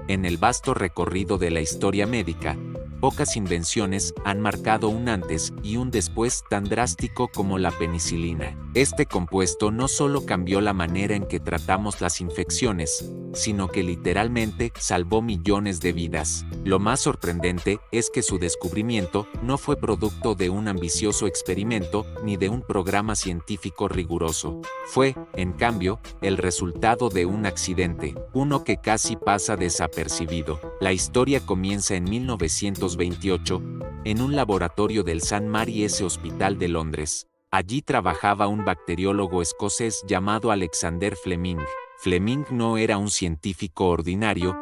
En el vasto recorrido de la historia médica, pocas invenciones han marcado un antes y un después tan drástico como la penicilina. Este compuesto no solo cambió la manera en que tratamos las infecciones, sino que literalmente salvó millones de vidas. Lo más sorprendente es que su descubrimiento no fue producto de un ambicioso experimento ni de un programa científico riguroso. Fue, en cambio, el resultado de un accidente, uno que casi pasa desapercibido. La historia comienza en 1928, en un laboratorio del St. Mary's Hospital de Londres. Allí trabajaba un bacteriólogo escocés llamado Alexander Fleming. Fleming no era un científico ordinario,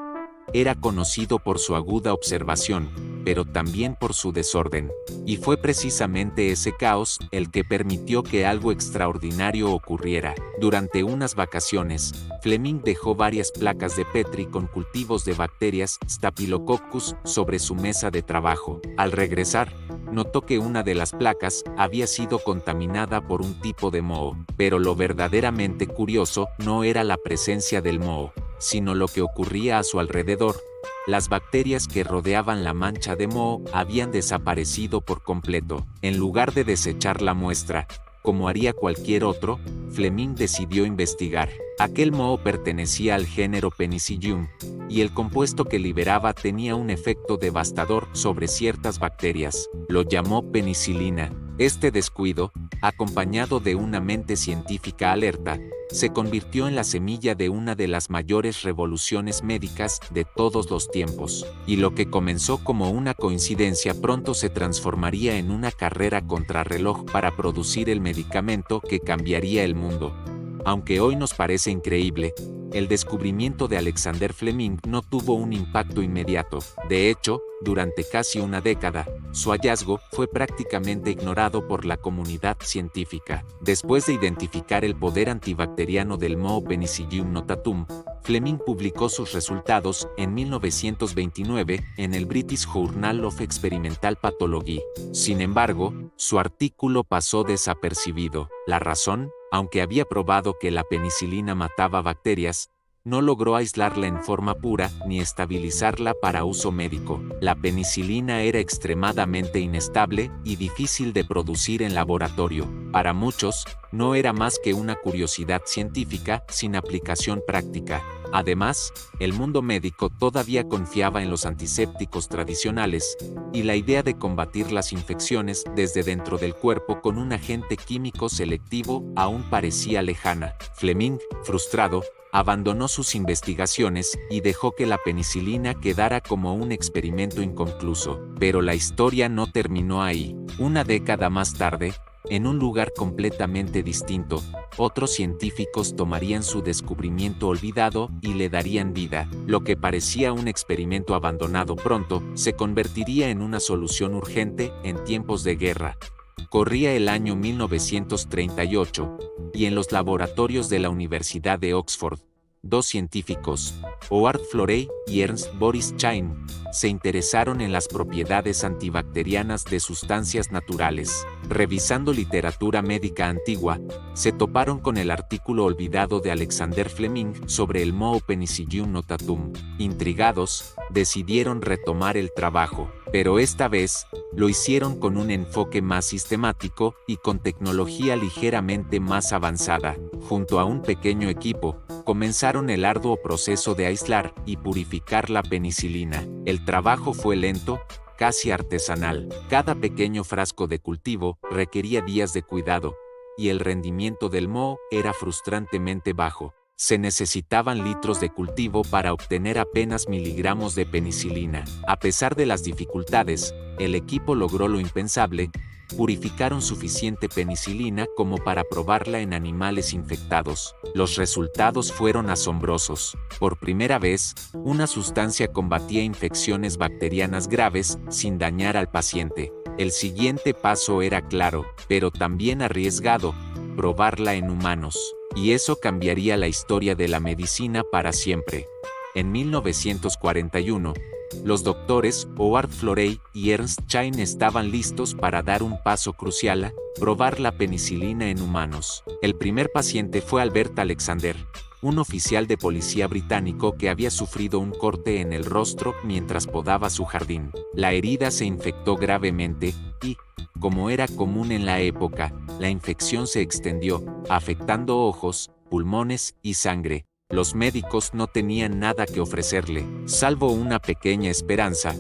era conocido por su aguda observación, pero también por su desorden. Y fue precisamente ese caos el que permitió que algo extraordinario ocurriera. Durante unas vacaciones, Fleming dejó varias placas de Petri con cultivos de bacterias Staphylococcus sobre su mesa de trabajo. Al regresar, notó que una de las placas había sido contaminada por un tipo de moho. Pero lo verdaderamente curioso no era la presencia del moho, sino lo que ocurría a su alrededor. Las bacterias que rodeaban la mancha de moho habían desaparecido por completo. En lugar de desechar la muestra, como haría cualquier otro, Fleming decidió investigar. Aquel moho pertenecía al género Penicillium, y el compuesto que liberaba tenía un efecto devastador sobre ciertas bacterias. Lo llamó penicilina. Este descuido, acompañado de una mente científica alerta, se convirtió en la semilla de una de las mayores revoluciones médicas de todos los tiempos. Y lo que comenzó como una coincidencia pronto se transformaría en una carrera contrarreloj para producir el medicamento que cambiaría el mundo. Aunque hoy nos parece increíble, el descubrimiento de Alexander Fleming no tuvo un impacto inmediato. De hecho, durante casi una década, su hallazgo fue prácticamente ignorado por la comunidad científica. Después de identificar el poder antibacteriano del moho Penicillium notatum, Fleming publicó sus resultados en 1929 en el British Journal of Experimental Pathology. Sin embargo, su artículo pasó desapercibido. La razón, aunque había probado que la penicilina mataba bacterias, no logró aislarla en forma pura ni estabilizarla para uso médico. La penicilina era extremadamente inestable y difícil de producir en laboratorio. Para muchos, no era más que una curiosidad científica sin aplicación práctica. Además, el mundo médico todavía confiaba en los antisépticos tradicionales, y la idea de combatir las infecciones desde dentro del cuerpo con un agente químico selectivo aún parecía lejana. Fleming, frustrado, abandonó sus investigaciones y dejó que la penicilina quedara como un experimento inconcluso. Pero la historia no terminó ahí. Una década más tarde, en un lugar completamente distinto, otros científicos tomarían su descubrimiento olvidado y le darían vida. Lo que parecía un experimento abandonado pronto, se convertiría en una solución urgente en tiempos de guerra. Corría el año 1938, y en los laboratorios de la Universidad de Oxford, dos científicos, Howard Florey y Ernst Boris Chain, se interesaron en las propiedades antibacterianas de sustancias naturales. Revisando literatura médica antigua, se toparon con el artículo olvidado de Alexander Fleming sobre el moho Penicillium notatum. Intrigados, decidieron retomar el trabajo, pero esta vez, lo hicieron con un enfoque más sistemático y con tecnología ligeramente más avanzada. Junto a un pequeño equipo, comenzaron el arduo proceso de aislar y purificar la penicilina. El trabajo fue lento, casi artesanal. Cada pequeño frasco de cultivo requería días de cuidado, y el rendimiento del moho era frustrantemente bajo. Se necesitaban litros de cultivo para obtener apenas miligramos de penicilina. A pesar de las dificultades, el equipo logró lo impensable: purificaron suficiente penicilina como para probarla en animales infectados. Los resultados fueron asombrosos. Por primera vez, una sustancia combatía infecciones bacterianas graves sin dañar al paciente. El siguiente paso era claro, pero también arriesgado: probarla en humanos. Y eso cambiaría la historia de la medicina para siempre. En 1941, los doctores Howard Florey y Ernst Chain estaban listos para dar un paso crucial: probar la penicilina en humanos. El primer paciente fue Albert Alexander, un oficial de policía británico que había sufrido un corte en el rostro mientras podaba su jardín. La herida se infectó gravemente y, como era común en la época, la infección se extendió, afectando ojos, pulmones y sangre. Los médicos no tenían nada que ofrecerle, salvo una pequeña esperanza: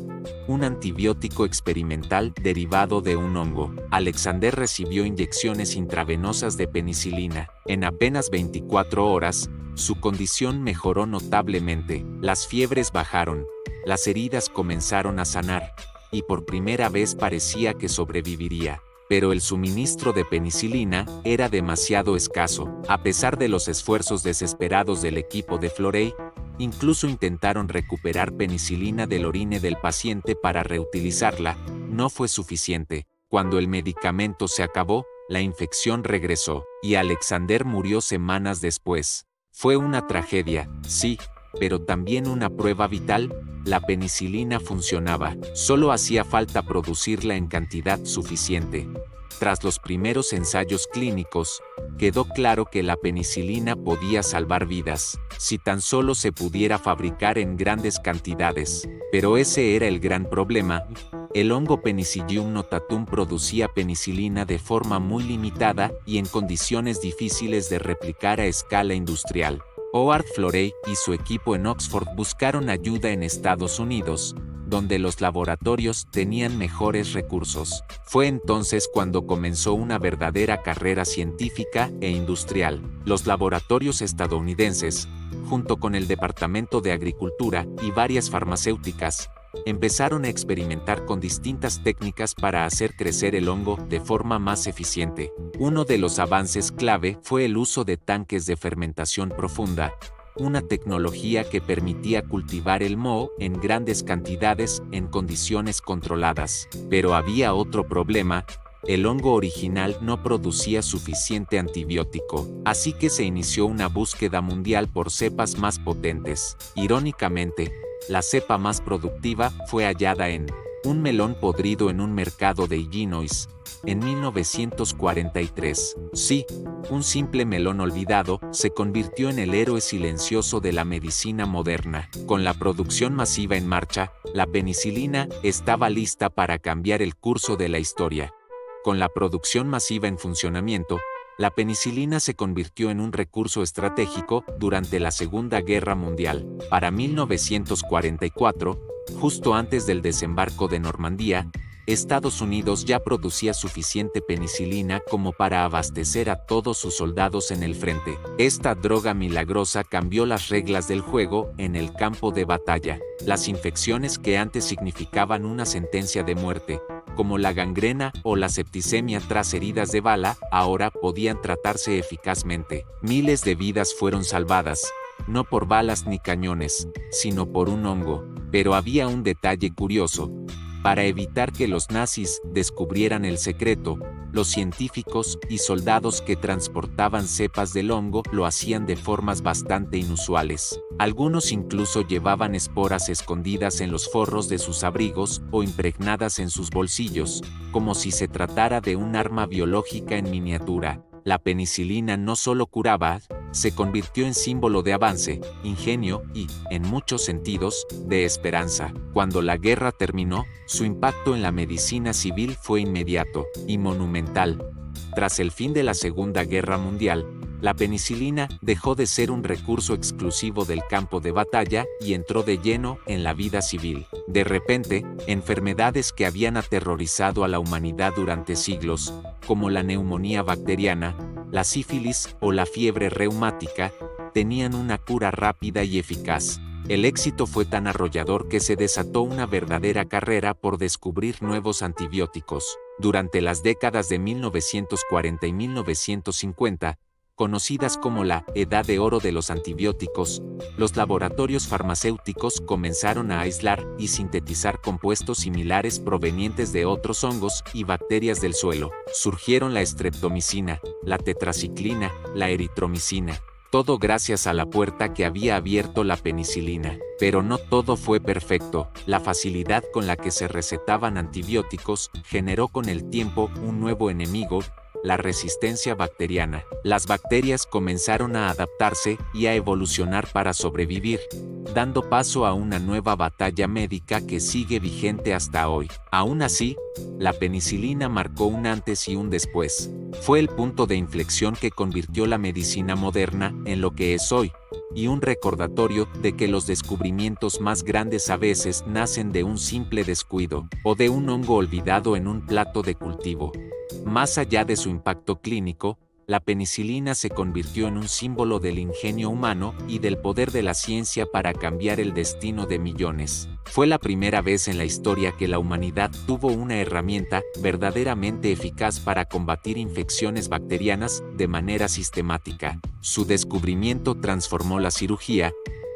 un antibiótico experimental derivado de un hongo. Alexander recibió inyecciones intravenosas de penicilina. En apenas 24 horas, su condición mejoró notablemente. Las fiebres bajaron, las heridas comenzaron a sanar, y por primera vez parecía que sobreviviría. Pero el suministro de penicilina era demasiado escaso. A pesar de los esfuerzos desesperados del equipo de Florey, incluso intentaron recuperar penicilina del orine del paciente para reutilizarla, no fue suficiente. Cuando el medicamento se acabó, la infección regresó, y Alexander murió semanas después. Fue una tragedia, sí, pero también una prueba vital: la penicilina funcionaba, solo hacía falta producirla en cantidad suficiente. Tras los primeros ensayos clínicos, quedó claro que la penicilina podía salvar vidas, si tan solo se pudiera fabricar en grandes cantidades. Pero ese era el gran problema: el hongo Penicillium notatum producía penicilina de forma muy limitada y en condiciones difíciles de replicar a escala industrial. Howard Florey y su equipo en Oxford buscaron ayuda en Estados Unidos, donde los laboratorios tenían mejores recursos. Fue entonces cuando comenzó una verdadera carrera científica e industrial. Los laboratorios estadounidenses, junto con el Departamento de Agricultura y varias farmacéuticas, empezaron a experimentar con distintas técnicas para hacer crecer el hongo de forma más eficiente. Uno de los avances clave fue el uso de tanques de fermentación profunda, una tecnología que permitía cultivar el moho en grandes cantidades en condiciones controladas. Pero había otro problema: el hongo original no producía suficiente antibiótico, así que se inició una búsqueda mundial por cepas más potentes. Irónicamente, la cepa más productiva fue hallada en un melón podrido en un mercado de Illinois, en 1943. Sí, un simple melón olvidado se convirtió en el héroe silencioso de la medicina moderna. Con la producción masiva en marcha, la penicilina estaba lista para cambiar el curso de la historia. Con la producción masiva en funcionamiento, la penicilina se convirtió en un recurso estratégico durante la Segunda Guerra Mundial. Para 1944, justo antes del desembarco de Normandía, Estados Unidos ya producía suficiente penicilina como para abastecer a todos sus soldados en el frente. Esta droga milagrosa cambió las reglas del juego en el campo de batalla. Las infecciones que antes significaban una sentencia de muerte, como la gangrena o la septicemia tras heridas de bala, ahora podían tratarse eficazmente. Miles de vidas fueron salvadas, no por balas ni cañones, sino por un hongo. Pero había un detalle curioso: para evitar que los nazis descubrieran el secreto, los científicos y soldados que transportaban cepas del hongo lo hacían de formas bastante inusuales. Algunos incluso llevaban esporas escondidas en los forros de sus abrigos o impregnadas en sus bolsillos, como si se tratara de un arma biológica en miniatura. La penicilina no solo curaba, se convirtió en símbolo de avance, ingenio y, en muchos sentidos, de esperanza. Cuando la guerra terminó, su impacto en la medicina civil fue inmediato y monumental. Tras el fin de la Segunda Guerra Mundial, la penicilina dejó de ser un recurso exclusivo del campo de batalla y entró de lleno en la vida civil. De repente, enfermedades que habían aterrorizado a la humanidad durante siglos, como la neumonía bacteriana, la sífilis o la fiebre reumática, tenían una cura rápida y eficaz. El éxito fue tan arrollador que se desató una verdadera carrera por descubrir nuevos antibióticos. Durante las décadas de 1940 y 1950, conocidas como la Edad de Oro de los antibióticos, los laboratorios farmacéuticos comenzaron a aislar y sintetizar compuestos similares provenientes de otros hongos y bacterias del suelo. Surgieron la streptomicina, la tetraciclina, la eritromicina. Todo gracias a la puerta que había abierto la penicilina. Pero no todo fue perfecto. La facilidad con la que se recetaban antibióticos generó con el tiempo un nuevo enemigo: la resistencia bacteriana. Las bacterias comenzaron a adaptarse y a evolucionar para sobrevivir, dando paso a una nueva batalla médica que sigue vigente hasta hoy. Aún así, la penicilina marcó un antes y un después. Fue el punto de inflexión que convirtió la medicina moderna en lo que es hoy, y un recordatorio de que los descubrimientos más grandes a veces nacen de un simple descuido, o de un hongo olvidado en un plato de cultivo. Más allá de su impacto clínico, la penicilina se convirtió en un símbolo del ingenio humano y del poder de la ciencia para cambiar el destino de millones. Fue la primera vez en la historia que la humanidad tuvo una herramienta verdaderamente eficaz para combatir infecciones bacterianas de manera sistemática. Su descubrimiento transformó la cirugía.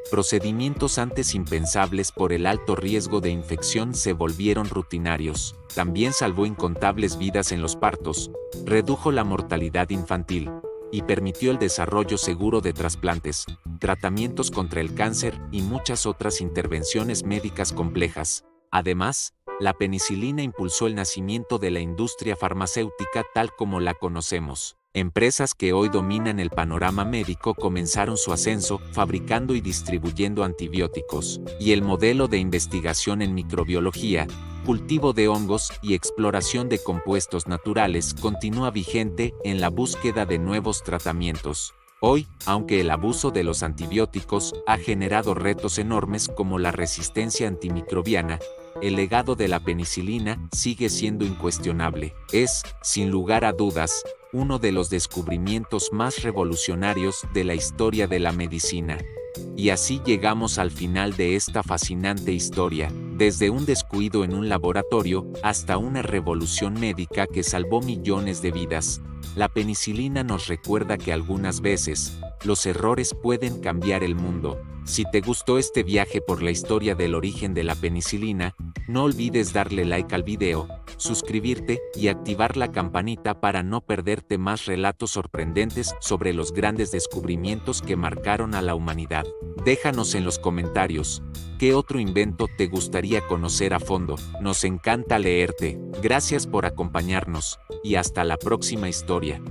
Procedimientos antes impensables por el alto riesgo de infección se volvieron rutinarios. También salvó incontables vidas en los partos, redujo la mortalidad infantil y permitió el desarrollo seguro de trasplantes, tratamientos contra el cáncer y muchas otras intervenciones médicas complejas. Además, la penicilina impulsó el nacimiento de la industria farmacéutica tal como la conocemos. Empresas que hoy dominan el panorama médico comenzaron su ascenso fabricando y distribuyendo antibióticos, y el modelo de investigación en microbiología, cultivo de hongos y exploración de compuestos naturales continúa vigente en la búsqueda de nuevos tratamientos. Hoy, aunque el abuso de los antibióticos ha generado retos enormes como la resistencia antimicrobiana, el legado de la penicilina sigue siendo incuestionable. Es, sin lugar a dudas, uno de los descubrimientos más revolucionarios de la historia de la medicina. Y así llegamos al final de esta fascinante historia, desde un descuido en un laboratorio hasta una revolución médica que salvó millones de vidas. La penicilina nos recuerda que algunas veces, los errores pueden cambiar el mundo. Si te gustó este viaje por la historia del origen de la penicilina, no olvides darle like al video, suscribirte y activar la campanita para no perderte más relatos sorprendentes sobre los grandes descubrimientos que marcaron a la humanidad. Déjanos en los comentarios, ¿qué otro invento te gustaría conocer a fondo? Nos encanta leerte. Gracias por acompañarnos, y hasta la próxima historia.